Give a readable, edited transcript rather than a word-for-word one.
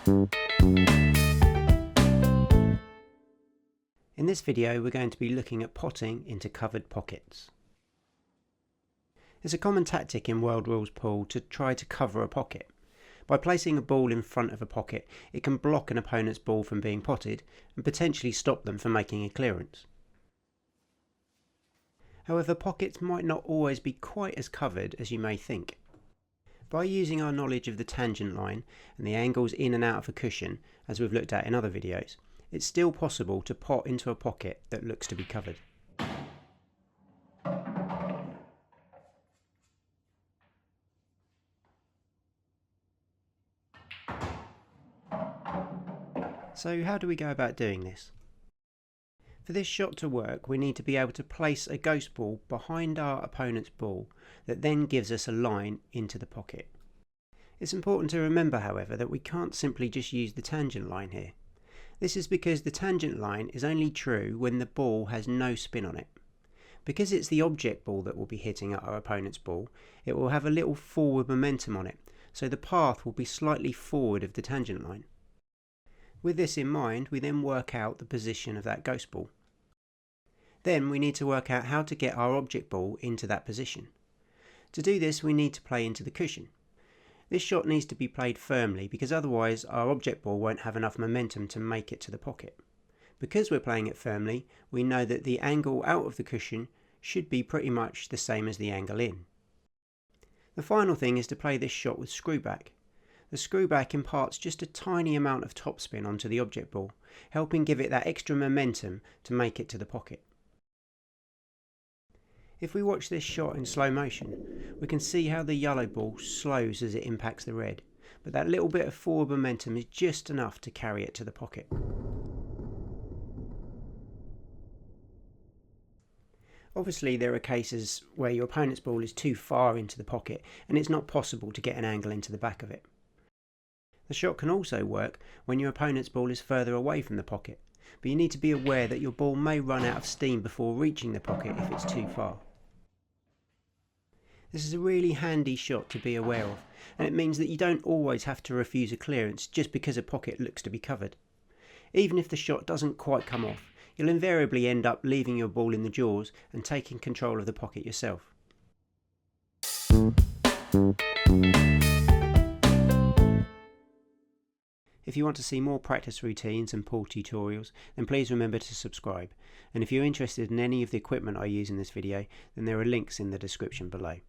In this video we're going to be looking at potting into covered pockets. It's a common tactic in World Rules Pool to try to cover a pocket. By placing a ball in front of a pocket, it can block an opponent's ball from being potted and potentially stop them from making a clearance. However, pockets might not always be quite as covered as you may think. By using our knowledge of the tangent line and the angles in and out of a cushion, as we've looked at in other videos, it's still possible to pot into a pocket that looks to be covered. So how do we go about doing this? For this shot to work, we need to be able to place a ghost ball behind our opponent's ball that then gives us a line into the pocket. It's important to remember, however, that we can't simply just use the tangent line here. This is because the tangent line is only true when the ball has no spin on it. Because it's the object ball that will be hitting at our opponent's ball, it will have a little forward momentum on it, so the path will be slightly forward of the tangent line. With this in mind, we then work out the position of that ghost ball. Then we need to work out how to get our object ball into that position. To do this, we need to play into the cushion. This shot needs to be played firmly because otherwise our object ball won't have enough momentum to make it to the pocket. Because we're playing it firmly, we know that the angle out of the cushion should be pretty much the same as the angle in. The final thing is to play this shot with screw back. The screw back imparts just a tiny amount of topspin onto the object ball, helping give it that extra momentum to make it to the pocket. If we watch this shot in slow motion, we can see how the yellow ball slows as it impacts the red, but that little bit of forward momentum is just enough to carry it to the pocket. Obviously there are cases where your opponent's ball is too far into the pocket and it's not possible to get an angle into the back of it. The shot can also work when your opponent's ball is further away from the pocket, but you need to be aware that your ball may run out of steam before reaching the pocket if it's too far. This is a really handy shot to be aware of, and it means that you don't always have to refuse a clearance just because a pocket looks to be covered. Even if the shot doesn't quite come off, you'll invariably end up leaving your ball in the jaws and taking control of the pocket yourself. If you want to see more practice routines and pool tutorials, then please remember to subscribe. And if you're interested in any of the equipment I use in this video, then there are links in the description below.